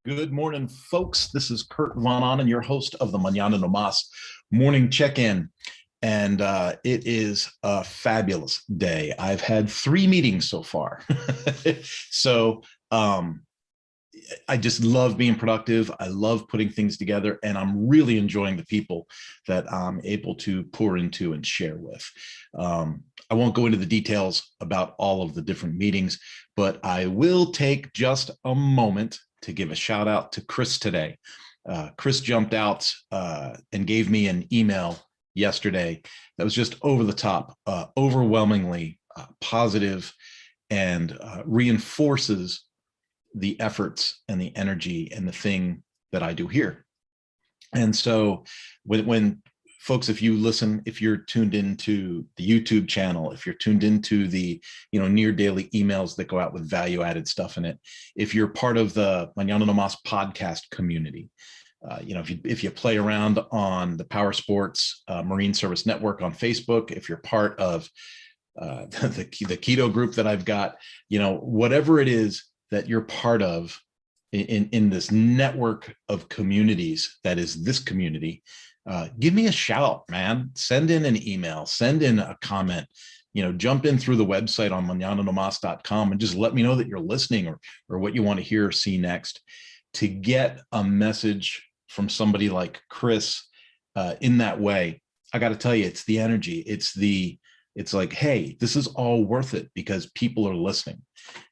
Good morning, folks. This is Kurt Von Onen, your host of the Mañana morning check-in. And it is a fabulous day. I've had 3 meetings so far. So I just love being productive. I love putting things together, and I'm really enjoying the people that I'm able to pour into and share with. I won't go into the details about all of the different meetings, but I will take just a moment to give a shout out to Chris today. Chris jumped out and gave me an email yesterday that was just over the top, overwhelmingly positive, and reinforces the efforts and the energy and the thing that I do here. And so when folks, if you listen, if you're tuned into the YouTube channel, if you're tuned into the near daily emails that go out with value added stuff in it, if you're part of the Mañana podcast community, if you play around on the Power Sports Marine Service Network on Facebook, if you're part of the keto group that I've got, whatever it is that you're part of in this network of communities that is this community, give me a shout, man. Send in an email, send in a comment, jump in through the website on mañananomas.com and just let me know that you're listening or what you want to hear or see next. To get a message from somebody like Chris in that way, I got to tell you, it's the energy. It's like, hey, this is all worth it because people are listening.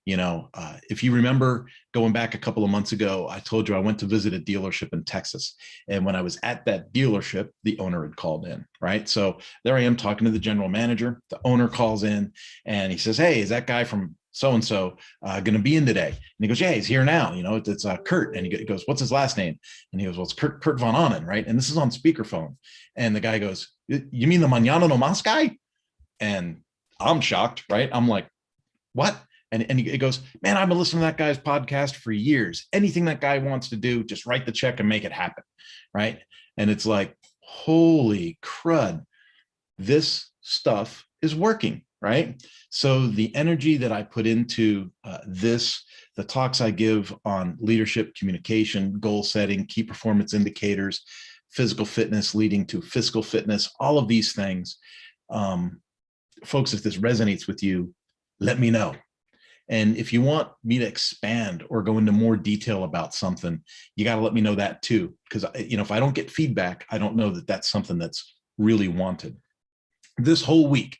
If you remember going back a couple of months ago, I told you I went to visit a dealership in Texas. And when I was at that dealership, the owner had called in, right? So there I am talking to the general manager. The owner calls in and he says, hey, is that guy from so-and-so going to be in today? And he goes, yeah, he's here now. It's Kurt. And he goes, what's his last name? And he goes, well, it's Kurt Von Onen, right? And this is on speakerphone. And the guy goes, you mean the Mañana no Mas guy? And I'm shocked, right? I'm like, what? And he goes, man, I've been listening to that guy's podcast for years. Anything that guy wants to do, just write the check and make it happen, right? And it's like, holy crud, this stuff is working, right? So the energy that I put into the talks I give on leadership, communication, goal setting, key performance indicators, physical fitness leading to fiscal fitness, all of these things, folks, if this resonates with you, let me know. And if you want me to expand or go into more detail about something, you got to let me know that too. Because, if I don't get feedback, I don't know that that's something that's really wanted. This whole week,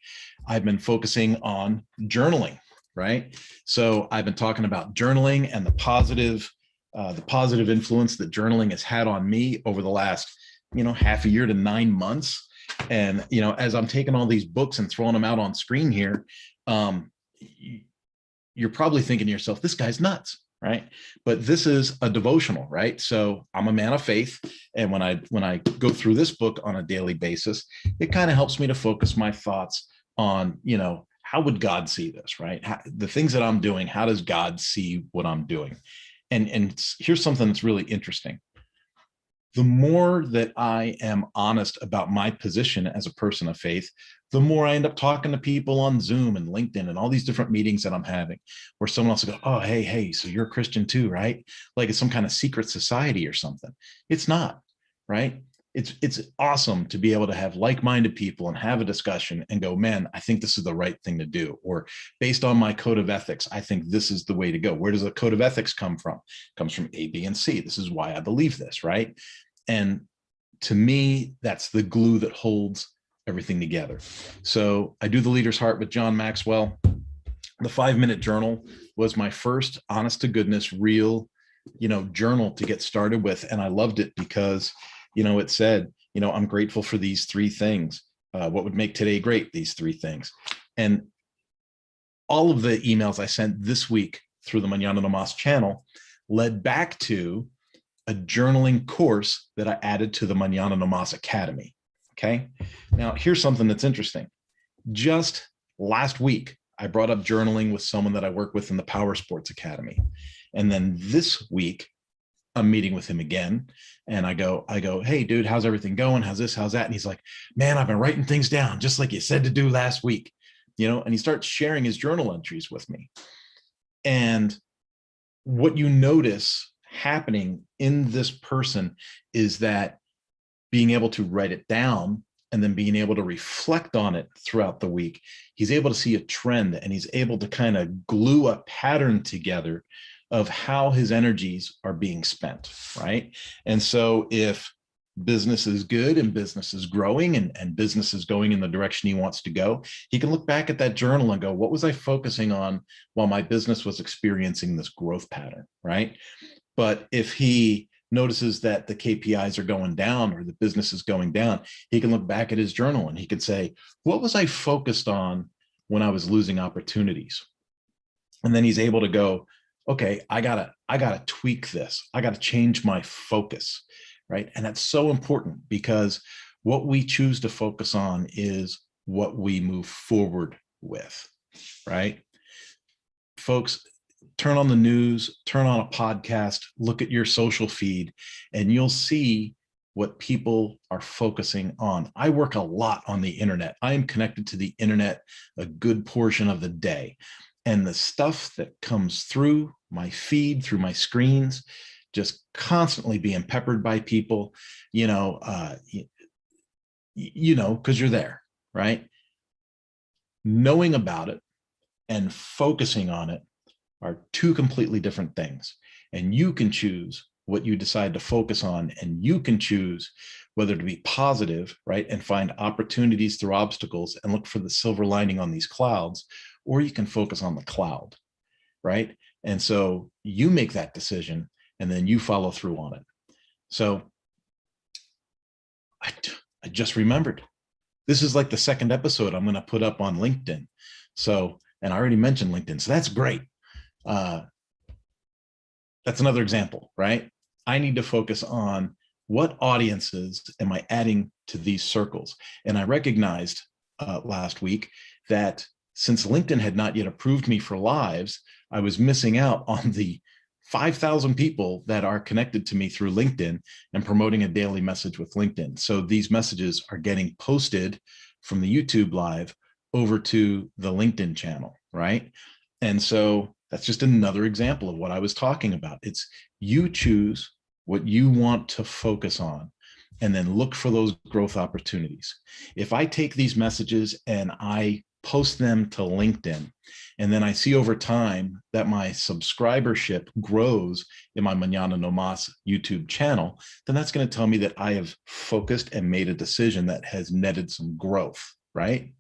I've been focusing on journaling, right? So I've been talking about journaling and the positive influence that journaling has had on me over the last, half a year to 9 months. And, as I'm taking all these books and throwing them out on screen here, you're probably thinking to yourself, this guy's nuts, right? But this is a devotional, right? So I'm a man of faith. And when I go through this book on a daily basis, it kind of helps me to focus my thoughts on, how would God see this, right? The things that I'm doing, how does God see what I'm doing? And here's something that's really interesting. The more that I am honest about my position as a person of faith, the more I end up talking to people on Zoom and LinkedIn and all these different meetings that I'm having, where someone else will go, oh, hey, so you're a Christian too, right? Like it's some kind of secret society or something. It's not, right? It's awesome to be able to have like-minded people and have a discussion and go, man, I think this is the right thing to do. Or based on my code of ethics, I think this is the way to go. Where does the code of ethics come from? It comes from A, B, and C. This is why I believe this, right? And to me, that's the glue that holds everything together. So I do the Leader's Heart with John Maxwell. The 5-minute journal was my first honest to goodness, real, journal to get started with. And I loved it because, it said, I'm grateful for these 3 things. What would make today great? These 3 things. And all of the emails I sent this week through the Mañana no Mas channel led back to a journaling course that I added to the Mañana no Mas Academy. Okay. Now here's something that's interesting. Just last week, I brought up journaling with someone that I work with in the Power Sports Academy. And then this week, I'm meeting with him again. And I go, hey dude, how's everything going? How's this? How's that? And he's like, man, I've been writing things down just like you said to do last week, and he starts sharing his journal entries with me. And what you notice happening in this person is that being able to write it down and then being able to reflect on it throughout the week, he's able to see a trend and he's able to kind of glue a pattern together of how his energies are being spent, right? And so if business is good and business is growing and business is going in the direction he wants to go, he can look back at that journal and go, what was I focusing on while my business was experiencing this growth pattern, right? But if he notices that the KPIs are going down or the business is going down, he can look back at his journal and he could say, what was I focused on when I was losing opportunities? And then he's able to go, okay, I gotta tweak this. I gotta change my focus, right? And that's so important because what we choose to focus on is what we move forward with, right? Folks, turn on the news, turn on a podcast, look at your social feed, and you'll see what people are focusing on. I work a lot on the internet. I am connected to the internet a good portion of the day. And the stuff that comes through my feed, through my screens, just constantly being peppered by people, because you're there, right? Knowing about it and focusing on it are two completely different things. And you can choose what you decide to focus on, and you can choose whether to be positive, right? And find opportunities through obstacles and look for the silver lining on these clouds, or you can focus on the cloud, right? And so you make that decision and then you follow through on it. So I just remembered, this is like the second episode I'm going to put up on LinkedIn. So, and I already mentioned LinkedIn, so that's great. That's another example, right? I need to focus on what audiences am I adding to these circles. And I recognized last week that since LinkedIn had not yet approved me for lives, I was missing out on the 5,000 people that are connected to me through LinkedIn and promoting a daily message with LinkedIn. So these messages are getting posted from the YouTube live over to the LinkedIn channel, right? And so that's just another example of what I was talking about. It's you choose what you want to focus on and then look for those growth opportunities. If I take these messages and I post them to LinkedIn, and then I see over time that my subscribership grows in my Mañana No Mas YouTube channel, then that's going to tell me that I have focused and made a decision that has netted some growth, right?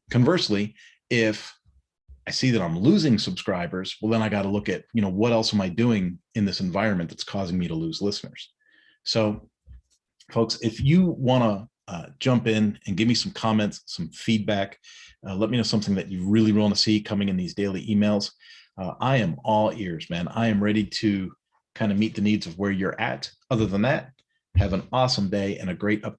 Conversely, if I see that I'm losing subscribers, well, then I got to look at, what else am I doing in this environment that's causing me to lose listeners? So, folks, if you want to jump in and give me some comments, some feedback, let me know something that you really want to see coming in these daily emails. I am all ears, man. I am ready to kind of meet the needs of where you're at. Other than that, have an awesome day and a great upcoming